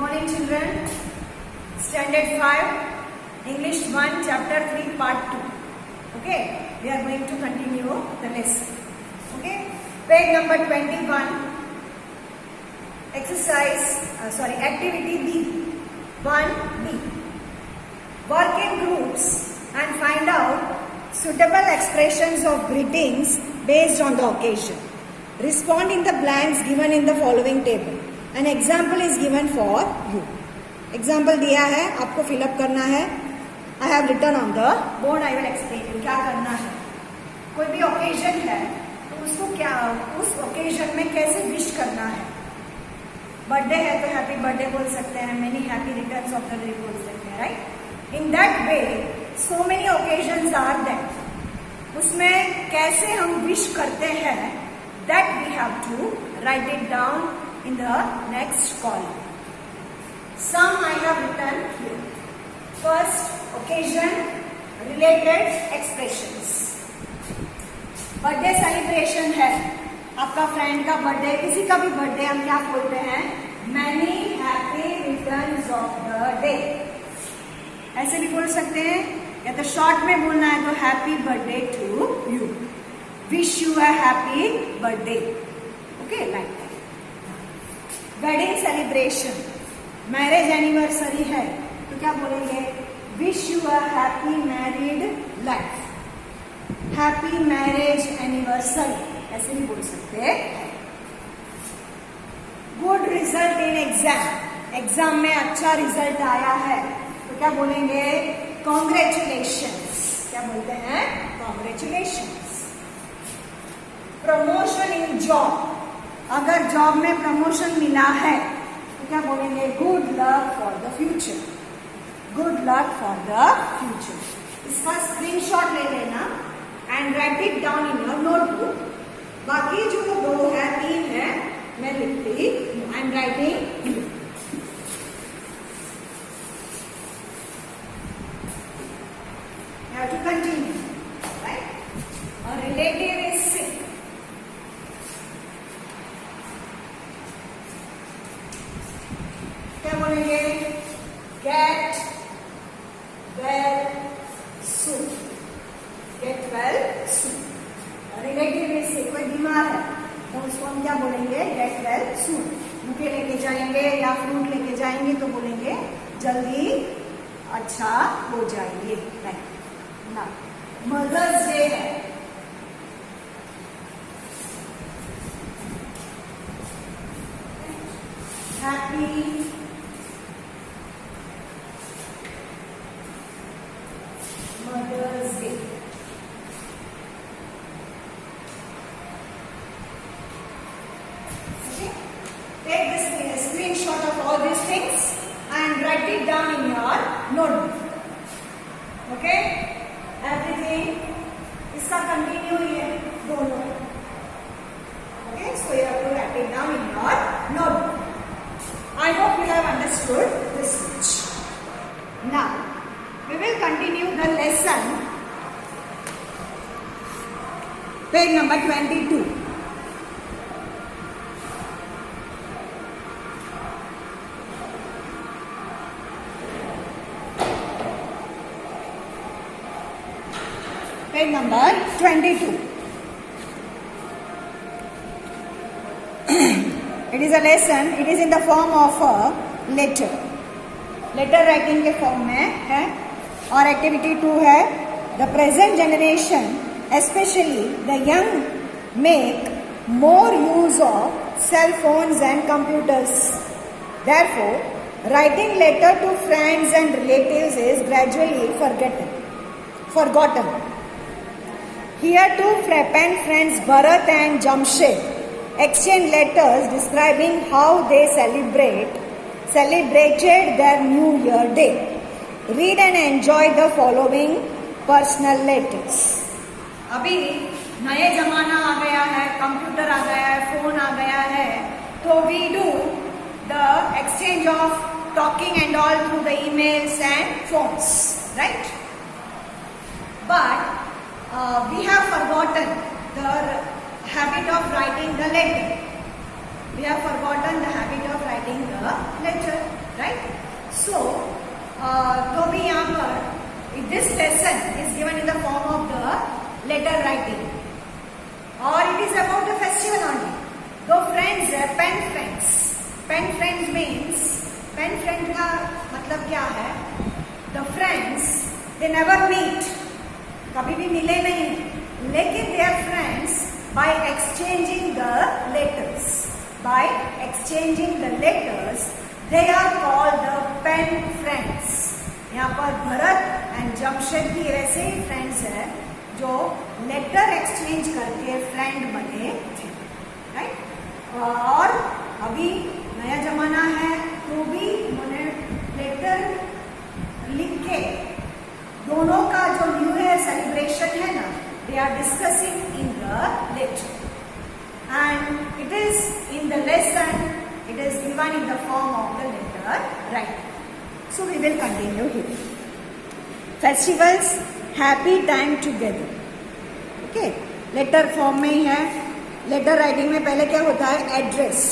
morning children. Standard 5, English 1, Chapter 3, Part 2. Okay, we are going to continue the lesson. Okay, page number 21. Activity B. 1B. Work in groups and find out suitable expressions of greetings based on the occasion. Respond in the blanks given in the following table. An example is given for you. Example दिया है, आपको fill up करना है. I have written on the board. I will explain you क्या करना है. कोई भी occasion है तो उसको क्या उस occasion में कैसे wish करना है. बर्थडे है तो हैप्पी बर्थडे बोल सकते हैं, many happy returns of the day बोल सकते हैं, right. In that way so many occasions are that. उसमें कैसे हम विश करते हैं, that we have to write it down in the next column. Some I have written here. First occasion related expressions. Birthday celebration है, आपका friend का birthday, किसी का भी बर्थडे, हम क्या बोलते हैं, many happy returns of the day. ऐसे भी बोल सकते हैं, या तो शॉर्ट में बोलना है तो happy birthday to you, wish you a happy birthday. Okay, like that. Wedding celebration, marriage anniversary है तो क्या बोलेंगे, wish you a happy married life, happy marriage anniversary, ऐसे भी बोल सकते हैं. Good result in exam, exam में अच्छा रिजल्ट आया है तो क्या बोलेंगे, कॉन्ग्रेचुलेशंस. क्या बोलते हैं, कॉन्ग्रेचुलेशंस. प्रमोशन इन जॉब, अगर जॉब में प्रमोशन मिला है तो क्या बोलेंगे, good luck for the future, good luck for the future. इसका स्क्रीनशॉट ले लेना and write it down in your notebook. बाकी जो दो है, तीन है, मैं लिखती हूँ. I am writing. Have to continue, right. और रिलेटिव इज सिक. क्या बोलेंगे, get well soon, get well soon. Relative से कोई बीमार है तो उसको हम क्या बोलेंगे, गेट वेल सून. बुके लेके जाएंगे या फ्रूट लेके जाएंगे तो बोलेंगे जल्दी अच्छा हो जाइए. ना, मदर्स डे है, happy mother's day. Take this screenshot of all these things and write it down in your notebook. Okay? Everything. इसका continue है दोनों. Okay? So you have to write it down in your notebook. I hope you have understood this much. Now, we will continue the lesson. Page number 22. Page number 22. It is a lesson. It is in the form of a letter. Letter writing के form में है. और activity 2 है, the present generation, especially the young, make more use of cell phones and computers. Therefore, writing letter to friends and relatives is gradually forgotten. Here two pen friends Bharat and Jamshed exchange letters describing how they celebrated their New Year day. Read and enjoy the following personal letters. अभी नए जमाना आ गया है, computer आ गया है, phone आ गया है, तो we do the exchange of talking and all through the emails and phones, right? But we have forgotten the habit of writing the letter. We have forgotten the habit of writing the letter. Right. So तो भी यहाँ पर this lesson is given in the form of the letter writing, or it is about the festival only. Though friends है, pen friends. Pen friends means pen friend का मतलब क्या है? The friends they never meet, कभी भी मिले नहीं, लेकिन they are friends by exchanging the letters. By exchanging the letters, they are called the pen friends. यहाँ पर भरत एंड जमशेद भी वैसे ही फ्रेंड्स है जो लेटर एक्सचेंज करके फ्रेंड बने थे, राइट. और अभी नया जमाना है तो भी उन्होंने लेटर लिख के दोनों का जो न्यू ईयर सेलिब्रेशन है ना, they are discussing in the letter and it is in the lesson, it is given in the form of the letter writing. So we will continue here. Festivals, happy time together. Okay, letter form में ही है. Letter writing में पहले क्या होता है? Address.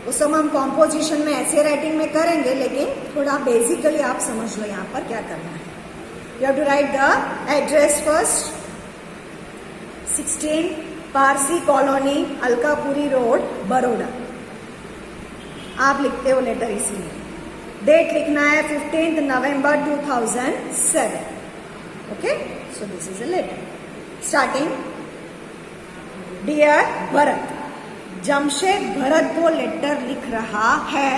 उस समय हम कॉम्पोजिशन में ऐसे राइटिंग में करेंगे, लेकिन थोड़ा बेसिकली आप समझ लो यहाँ पर क्या करना है. You have to write the address first. 16 Parsi colony, Alkapuri road, Baroda. आप लिखते हो लेटर इसीलिए. डेट लिखना है 15th November 2007. Okay, so this is a letter. Starting, dear Bharat. Jamshed Bharat को लेटर लिख रहा है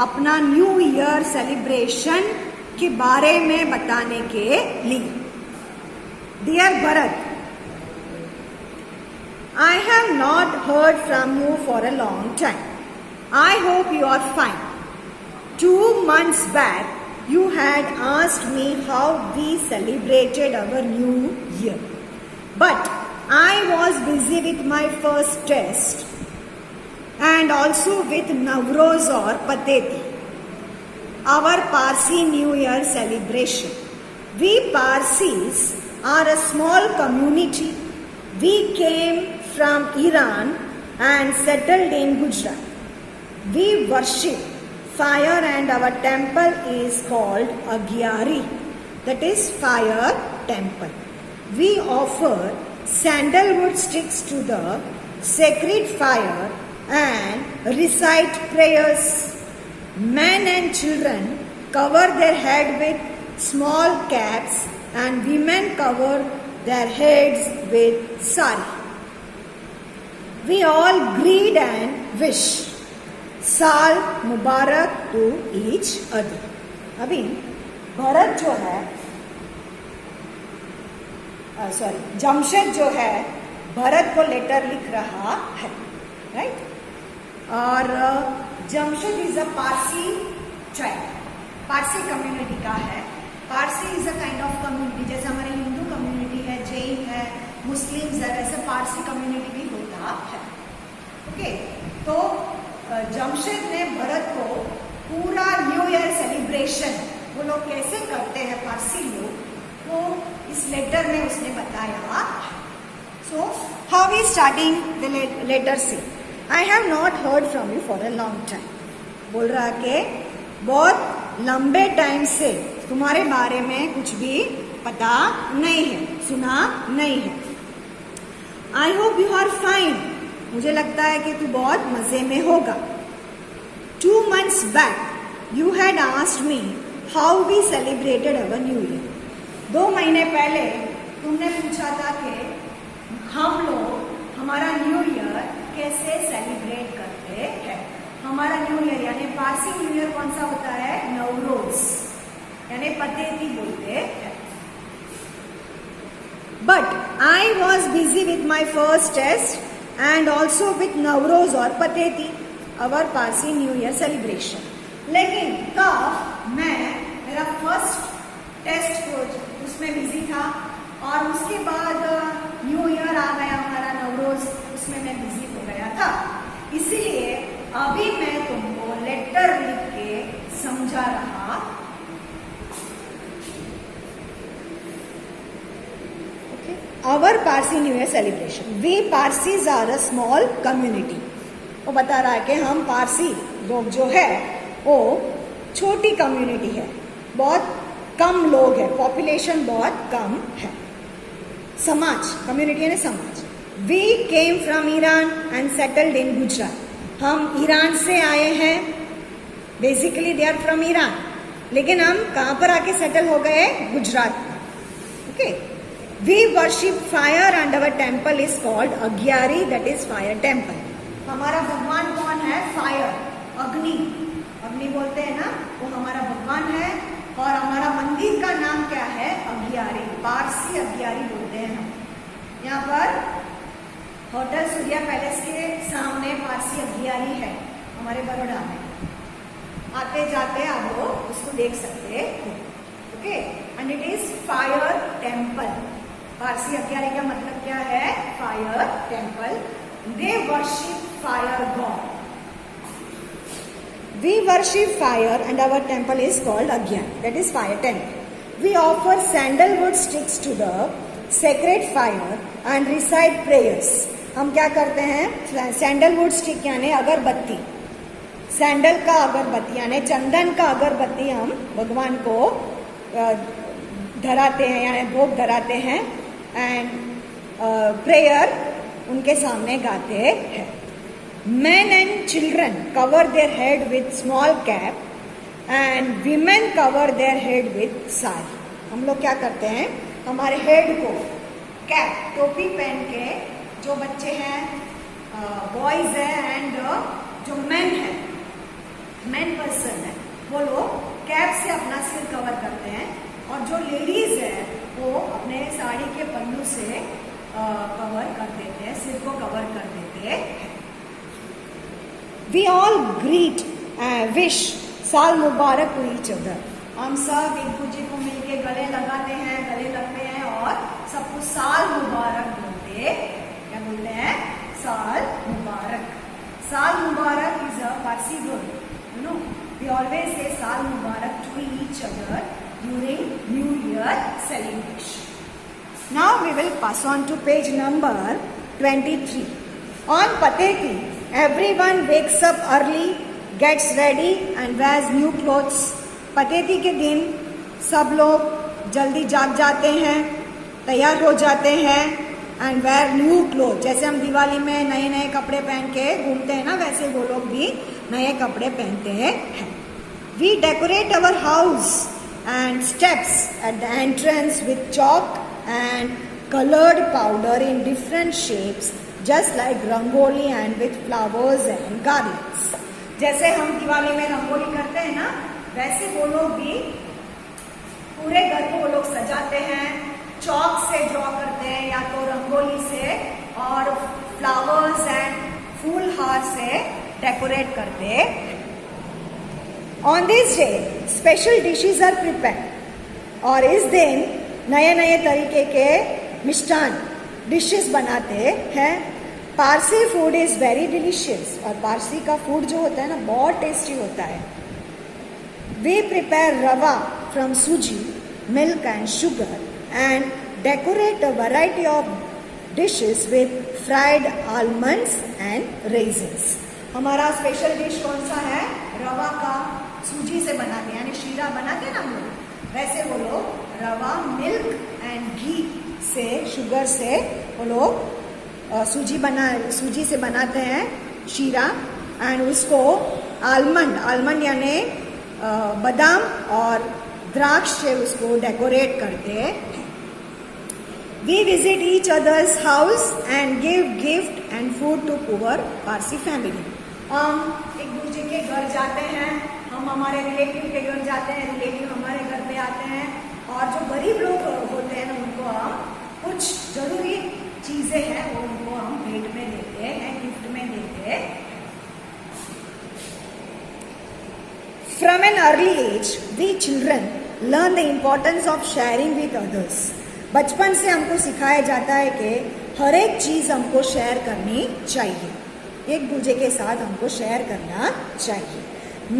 अपना न्यू ईयर सेलिब्रेशन के बारे में बताने के लिए. Dear Bharat, I have not heard from you for a long time. I hope you are fine. 2 months back, you had asked me how we celebrated our new year. But I was busy with my first test and also with Navroz or Pateti, our Parsi New Year celebration. We Parsis are a small community. We came from Iran and settled in Gujarat. We worship fire and our temple is called Agyari, that is fire temple. We offer sandalwood sticks to the sacred fire and recite prayers. Men and children cover their head with small caps and women cover their heads with sari. We all greet and wish साल मुबारक to each other. अभी भरत जो है, sorry Jamshed जो है भरत को letter लिख रहा है, राइट. और Jamshed is a Parsi child, Parsi community का है. Parsi is a kind of community, जैसे हमारे हिंदू कम्युनिटी है, जैन है, मुस्लिम्स है, वैसे पारसी कम्युनिटी भी होता है. ओके, तो जमशेद ने भरत को पूरा न्यू ईयर सेलिब्रेशन वो लोग कैसे करते हैं पारसी लोग, वो इस लेटर में उसने बताया. So how is starting the letter से, I have not heard from you for a long time. बोल रहा कि बहुत लंबे टाइम से तुम्हारे बारे में कुछ भी पता नहीं है, सुना नहीं है. I hope you are fine. मुझे लगता है कि तू बहुत मजे में होगा. 2 months back, you had asked me how we celebrated our new year. 2 महीने पहले तुमने पूछा था कि हम लोग हमारा न्यू ईयर कैसे सेलिब्रेट करते हैं. हमारा न्यू ईयर यानी पारसी न्यू ईयर कौन सा होता है? नवरोज, यानी पतेती बोलते हैं. But I was busy with my first test and also with Navroz or Pateti, our Parsi New Year celebration. लेकिन तब मैं मेरा फर्स्ट टेस्ट उसमें बिजी था और उसके बाद न्यू ईयर आ गया हमारा नवरोज, उसमें मैं बिजी हो गया था. इसीलिए अभी मैं तुमको लेटर लिख के समझा रहा. Our Parsi New Year celebration. We Parsis are a small community. वो बता रहा है कि हम पारसी लोग जो है वो छोटी कम्युनिटी है, बहुत कम लोग है, पॉपुलेशन बहुत कम है। समाज, कम्युनिटी है समाज। We came from Iran and settled in Gujarat. हम ईरान से आए हैं, basically they are from Iran, लेकिन हम कहाँ पर आके सेटल हो गए? गुजरात में। Okay, we worship fire and our temple is called agyari, that is fire temple. हमारा भगवान कौन है? फायर, अग्नि, अग्नि बोलते हैं ना, वो हमारा भगवान है। और हमारा मंदिर का नाम क्या है? अग्यारी, पारसी अग्यारी बोलते हैं हम। यहाँ पर होटल सूर्या पैलेस के सामने पारसी अग्यारी है हमारे बड़ौदा में। आते जाते आप लोग उसको देख सकते हो। Okay, and it is fire temple. Parsi agyari का मतलब क्या है? Fire temple. They worship fire god. We worship fire and our temple is called Agyani, that is fire temple. We offer sandalwood sticks to the sacred fire and recite prayers. हम क्या करते हैं? Sandalwood stick यानी अगरबत्ती, sandal का अगरबत्ती यानी चंदन का अगरबत्ती हम भगवान को धराते हैं, यानी भोग धराते हैं, एंड प्रेयर उनके सामने गाते हैं। Men and children cover their head with small cap and women cover their head with sari. हम लोग क्या करते हैं? हमारे हेड को कैप, टोपी पहन के, जो बच्चे हैं, बॉयज हैं, एंड जो मेन है, मेन पर्सन है, वो लोग कैप से अपना सिर कवर करते हैं, और जो लेडीज है वो अपने साड़ी के पल्लू से कवर कर देते हैं, सिर को कवर कर देते हैं। We all greet and wish साल मुबारक to each other. हम सब एक दूसरे को मिलके गले लगाते हैं, गले लगते हैं और सबको साल मुबारक बोलते हैं। क्या बोलते हैं? साल मुबारक। साल मुबारक is a Parsi word. You know, we always say साल मुबारक to each other during New Year celebration. Now we will pass on to page number 23. On Pateti, everyone wakes up early, gets ready and wears new clothes. Pateti के दिन सब लोग जल्दी जाग जाते हैं, तैयार हो जाते हैं, एंड वेयर न्यू क्लोथ। जैसे हम दिवाली में नए नए कपड़े पहन के घूमते हैं ना, वैसे वो लोग भी नए कपड़े पहनते हैं। We decorate our house and steps at the entrance with chalk and coloured powder in different shapes, just like rangoli and with flowers and garlands. जैसे हम दिवाली में रंगोली करते हैं ना, वैसे वो लोग भी पूरे घर को वो लोग सजाते हैं, चॉक से ड्रॉ करते हैं या तो रंगोली से, और फ्लावर्स एंड फूल हार से डेकोरेट करते हैं। On this day special dishes are prepared, और इस दिन नए नए तरीके के मिष्ठान डिशेस बनाते हैं। Parsi food is very delicious, और पारसी का फूड जो होता है ना, बहुत टेस्टी होता है। वी प्रिपेयर रवा फ्रॉम सूजी, milk and sugar, and decorate a variety of dishes with fried almonds and resins. हमारा स्पेशल डिश कौन सा है? रवा का, सूजी से बनाते हैं, यानी शीरा बनाते हैं ना हम लोग, वैसे वो लोग रवा, मिल्क एंड घी से, शुगर से वो लोग सूजी से बनाते हैं शीरा, एंड उसको आलमंड यानी बादाम और द्राक्ष से उसको डेकोरेट करते हैं। We visit each others house and give gift and food to poor Parsi family. हम एक दूसरे के घर जाते हैं, हम हमारे रिलेटिव के घर जाते हैं, रिलेटिव हमारे घर पे आते हैं, और जो गरीब लोग होते हैं ना, उनको हम कुछ जरूरी चीजें हैं वो उनको हम भेंट में देते हैं, गिफ्ट में देते हैं। From an early age, we children learn the importance of sharing with others. बचपन से हमको सिखाया जाता है कि हर एक चीज हमको शेयर करनी चाहिए, एक दूसरे के साथ हमको शेयर करना चाहिए।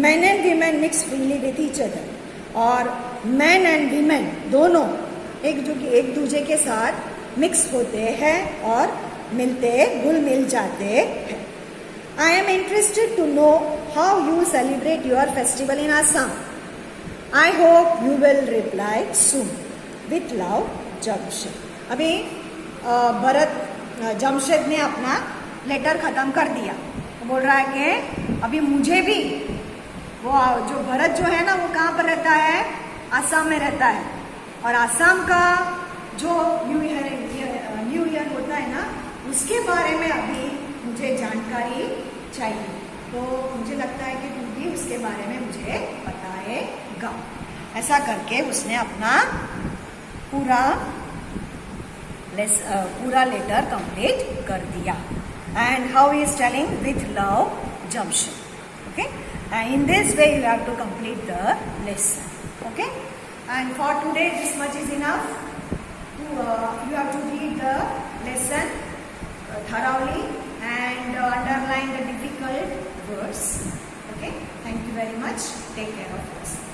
Men and women mix freely with each other, और men and women दोनों एक दूसरे के साथ मिक्स होते हैं और मिलते, घुल मिल जाते हैं। I am interested to know how you celebrate your festival in Assam. I hope you will reply soon. With love, Jamshed. अभी भरत जमशेद ने अपना लेटर ख़त्म कर दिया. तो बोल रहा है कि अभी मुझे भी, वो जो भरत जो है ना वो कहाँ पर रहता है, आसाम में रहता है. और आसाम का जो न्यू ईयर होता है ना, उसके बारे में अभी मुझे जानकारी चाहिए. तो मुझे लगता है कि तुम भी उसके बारे में मुझे बताएगा. ऐसा करके उसने अपना पूरा लेटर कंप्लीट कर दिया. And how he is telling with love Jamshed. Okay, in this way you have to complete the lesson. Okay, and for today this much is enough. You have to read the lesson thoroughly and underline the difficult words. Okay, thank you very much. Take care of yourself.